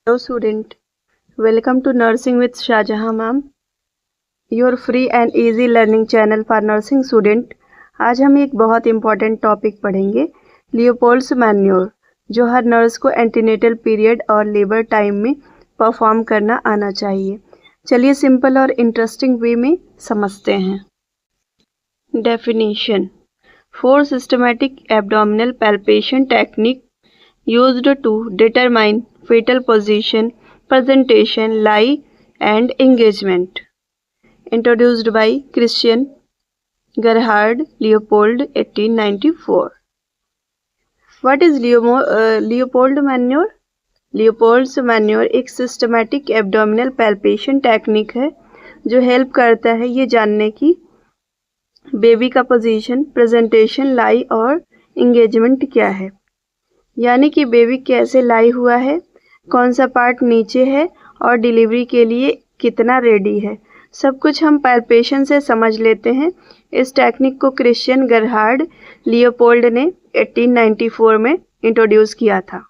Hello student, welcome to Nursing with Shahjahan ma'am, your free and easy learning channel for nursing student। आज हम एक बहुत important topic पढ़ेंगे, Leopold's manure, जो हर nurse को antenatal period और लेबर टाइम में परफॉर्म करना आना चाहिए। चलिए सिंपल और इंटरेस्टिंग वे में समझते हैं। Definition: 4 systematic abdominal palpation technique used to determine fetal position, presentation, lie, and engagement. Introduced by Christian Gerhard Leopold, 1894. What is Leopold manure? Leopold's manure एक सिस्टमैटिक एब्डोमिनल पैल्पेशन टेक्निक है जो help करता है ये जानने की बेबी का position, presentation, लाई और इंगेजमेंट क्या है। यानी कि बेबी कैसे लाई हुआ है, कौन सा पार्ट नीचे है और डिलीवरी के लिए कितना रेडी है, सब कुछ हम पैल्पेशन से समझ लेते हैं। इस टेक्निक को क्रिश्चियन गरहार्ड लियोपोल्ड ने 1894 में इंट्रोड्यूस किया था।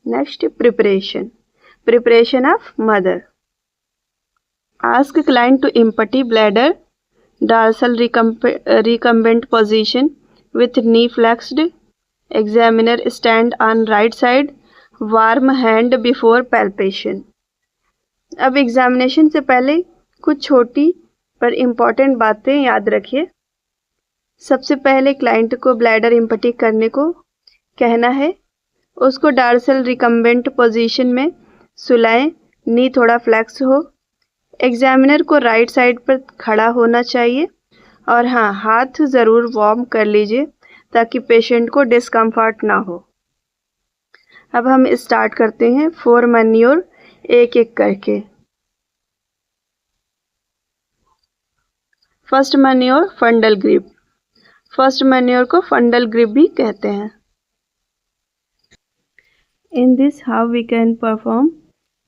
Next, preparation of mother. Ask client to empty bladder, dorsal recumbent position with knee flexed, examiner stand on right side, warm hand before palpation। अब एग्जामिनेशन से पहले कुछ छोटी पर इम्पॉर्टेंट बातें याद रखिए। सबसे पहले क्लाइंट को ब्लैडर इम्पटी करने को कहना है, उसको डार्सल रिकम्बेंट पोजीशन में सुलाएं, नी थोड़ा फ्लेक्स हो। एग्जामिनर को राइट साइड पर खड़ा होना चाहिए और हाँ, हाथ ज़रूर वार्म कर लीजिए ताकि पेशेंट को डिस्कम्फर्ट ना हो। अब हम स्टार्ट करते हैं 4 मैन्योर एक एक करके। First manoeuvre fundal grip. First manoeuvre को फंडल ग्रिप भी कहते हैं। In this how we can perform.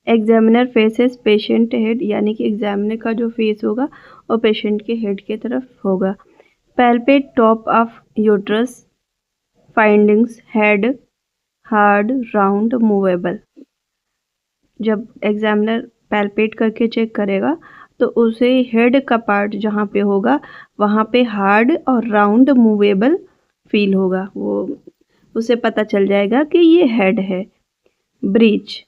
Examiner faces patient head, यानी कि एग्जामिनर का जो फेस होगा वो पेशेंट के हेड की तरफ होगा। Palpate top of uterus, findings head hard round movable. जब एग्जामिनर पैल्पेट करके चेक करेगा तो उसे हेड का पार्ट जहाँ पे होगा वहाँ पे हार्ड और राउंड मूवेबल फील होगा, वो उसे पता चल जाएगा कि ये हेड है। ब्रीच,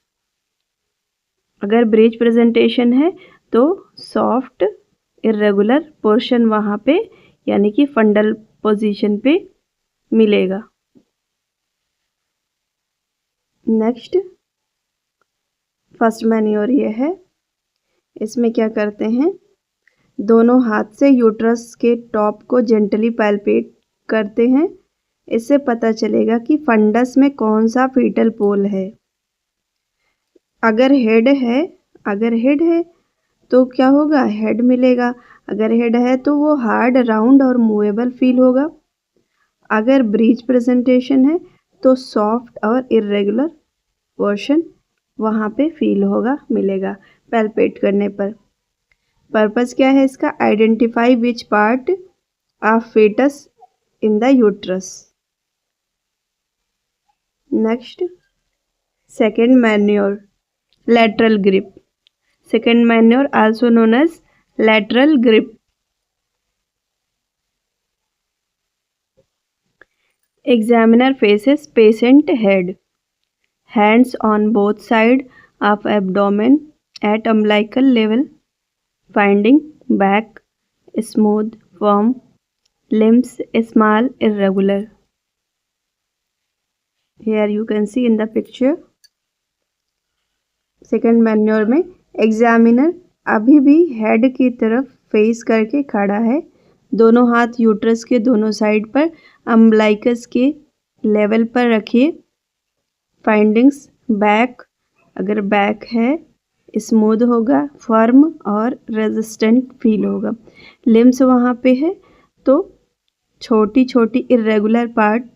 अगर ब्रीच प्रेजेंटेशन है तो सॉफ्ट इरेगुलर पोर्शन वहाँ पे यानी कि फंडल पोजीशन पे मिलेगा। नेक्स्ट, फर्स्ट मैन्योर ये है। इसमें क्या करते हैं, दोनों हाथ से यूट्रस के टॉप को जेंटली पैल्पेट करते हैं। इससे पता चलेगा कि फंडस में कौन सा फीटल पोल है। अगर हेड है तो क्या होगा, हेड मिलेगा। अगर हेड है तो वो हार्ड राउंड और मूवेबल फील होगा। अगर ब्रीच प्रेजेंटेशन है तो सॉफ्ट और इरेगुलर पोर्शन वहाँ पे फील होगा, मिलेगा पैल्पेट करने पर। पर्पस क्या है इसका, identify which part of fetus in the uterus. Next, second manoeuvre lateral grip. Second manure also known as lateral grip. Examiner faces patient head, hands on both sides of abdomen at umbilical level, finding back smooth, firm, limbs small, irregular. Here you can see in the picture. Second manure में examiner अभी भी head की तरफ face करके खड़ा है, दोनों हाथ यूट्रस के दोनों साइड पर अम्बलाइकस के लेवल पर रखिए। फाइंडिंग्स बैक, अगर बैक है स्मूथ होगा, फर्म और रेजिस्टेंट फील होगा। लिम्स वहाँ पे है तो छोटी छोटी इरेगुलर पार्ट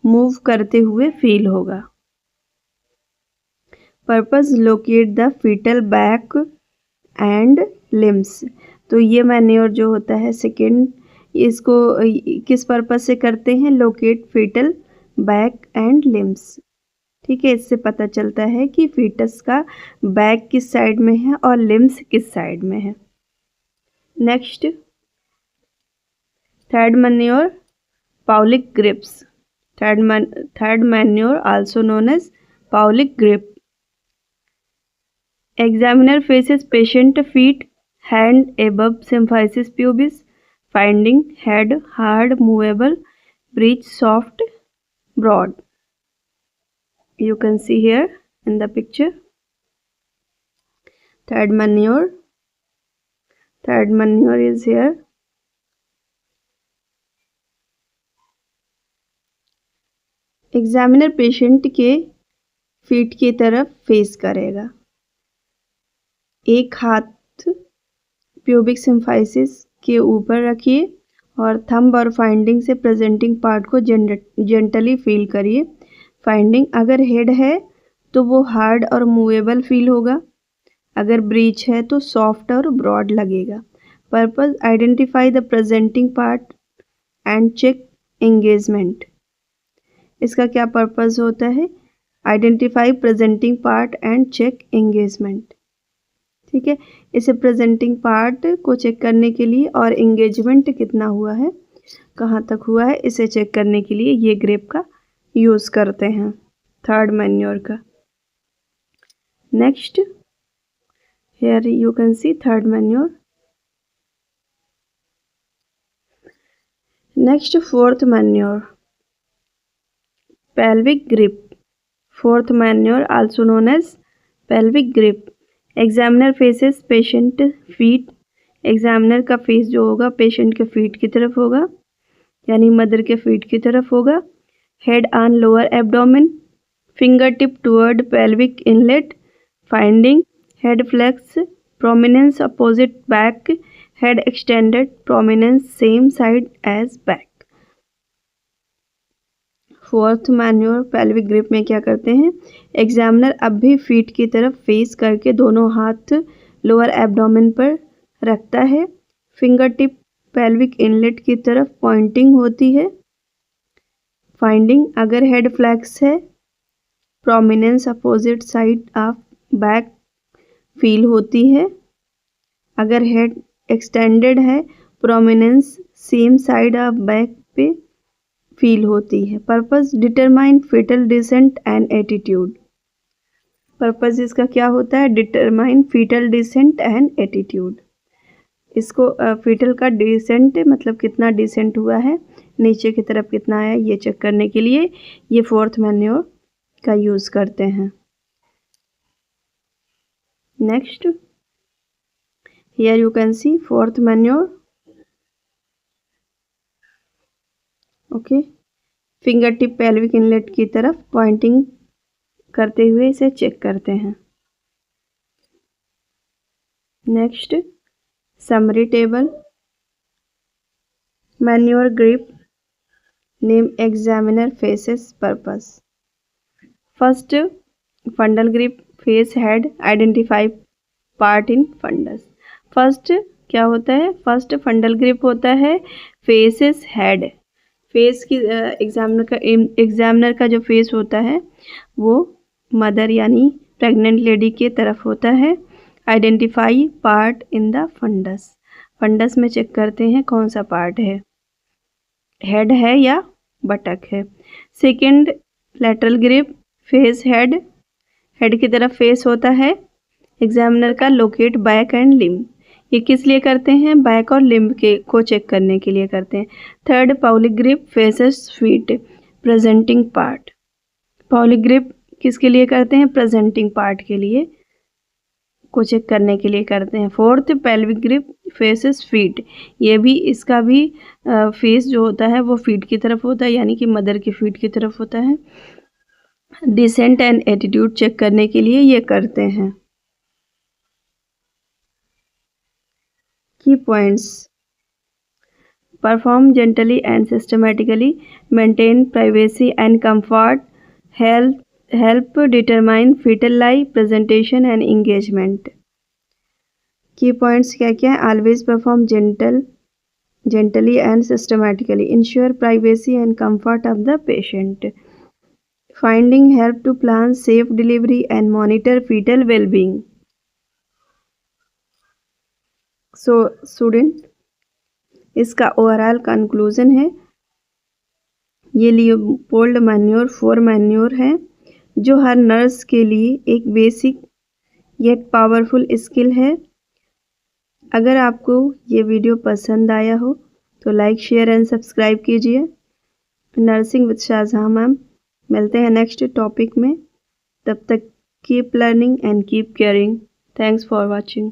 मूव करते हुए फील होगा। Purpose locate the fetal back and limbs. तो ये मैन्योर जो होता है सेकेंड, इसको किस पर्पस से करते हैं, locate fetal back and limbs. ठीक है, इससे पता चलता है कि फीटस का बैक किस साइड में है और लिम्स किस साइड में है। Next, third manoeuvre, Pawlik grips. Third manoeuvre also known as Pawlik grip. Examiner faces patient feet, hand above symphysis pubis, finding head hard, movable, breech soft, broad. You can see here in the picture. Third manure is here. Examiner patient के feet की तरफ face करेगा। एक हाथ pubic symphysis के ऊपर रखिए और थंब और फाइंडिंग से प्रेजेंटिंग पार्ट को जेंटली फील करिए। फाइंडिंग, अगर हेड है तो वो हार्ड और मूवेबल फील होगा, अगर ब्रीच है तो सॉफ्ट और ब्रॉड लगेगा। Purpose, identify the presenting part and check engagement. इसका क्या पर्पस होता है? Identify presenting part and check engagement. ठीक है, इसे प्रेजेंटिंग पार्ट को चेक करने के लिए और एंगेजमेंट कितना हुआ है, कहाँ तक हुआ है, इसे चेक करने के लिए ये ग्रेप का यूज़ करते हैं, थर्ड मैन्योर का। Next, here you can C third manure. Next, fourth manure, pelvic grip. Fourth manure also known as pelvic grip. Examiner faces patient feet. Examiner का फेस जो होगा पेशेंट के फीट की तरफ होगा, यानी मदर के फीट की तरफ होगा। Head on lower abdomen, finger tip toward pelvic inlet, finding head flex, prominence opposite back, head extended, prominence same side as back. Fourth manoeuvre pelvic grip में क्या करते हैं? एग्जामिनर अब भी फीट की तरफ फेस करके दोनों हाथ लोअर एब्डोमेन पर रखता है। फिंगर टिप पेल्विक इनलेट की तरफ पॉइंटिंग होती है। फाइंडिंग, अगर हेड फ्लैक्स है, prominence opposite side of back feel होती है, अगर हेड एक्सटेंडेड है, prominence same side of back पे फील होती है। Purpose, determine fetal descent and attitude. Purpose इसका क्या होता है? Determine fetal descent and attitude. इसको फीटल का डिसेंट मतलब कितना डिसेंट हुआ है, नीचे की तरफ कितना है, ये चेक करने के लिए ये फोर्थ मैन्योर का यूज करते हैं। Next, here you can see fourth manoeuvre. Okay, finger tip pelvic inlet की तरफ पॉइंटिंग करते हुए इसे चेक करते हैं। Next, summary table, manoeuvre grip, name examiner faces, purpose. First, fundal grip, face head, identify part in fundus. First क्या होता है? फर्स्ट फंडल ग्रिप होता है, फेसेस हेड। फेस की एग्जामिनर का जो फेस होता है वो मदर यानी प्रेग्नेंट लेडी के तरफ होता है। Identify part in the fundus, fundus में चेक करते हैं कौन सा पार्ट है, हेड है या बटक है। Second, lateral grip, face head, head की तरफ फेस होता है एग्जामिनर का। लोकेट बैक एंड लिम्ब, ये किस लिए करते हैं? बैक और लिम्ब के को चेक करने के लिए करते हैं। Third, Pawlik grip, faces feet, presenting part. Pawlik grip किसके लिए करते हैं? प्रेजेंटिंग पार्ट के लिए को चेक करने के लिए करते हैं। Fourth, pelvic grip, faces feet, ये भी इसका भी फेस जो होता है वो फीट की तरफ होता है, यानी कि मदर की फीट की तरफ होता है। डिसेंट एंड एटीट्यूड चेक करने के लिए ये करते हैं। Key points: perform gently and systematically, maintain privacy and comfort, help determine fetal lie, presentation and engagement. Key points क्या क्या है? Always perform gently and systematically, ensure privacy and comfort of the patient. Finding help to plan safe delivery and monitor fetal well-being. So student, इसका overall conclusion है, ये Leopold manure 4 manure है जो हर nurse के लिए एक बेसिक येट पावरफुल स्किल है। अगर आपको ये वीडियो पसंद आया हो तो लाइक शेयर एंड सब्सक्राइब कीजिए। Nursing with Shahjahan ma'am. मिलते हैं नेक्स्ट टॉपिक में, तब तक keep learning and keep caring. Thanks for watching.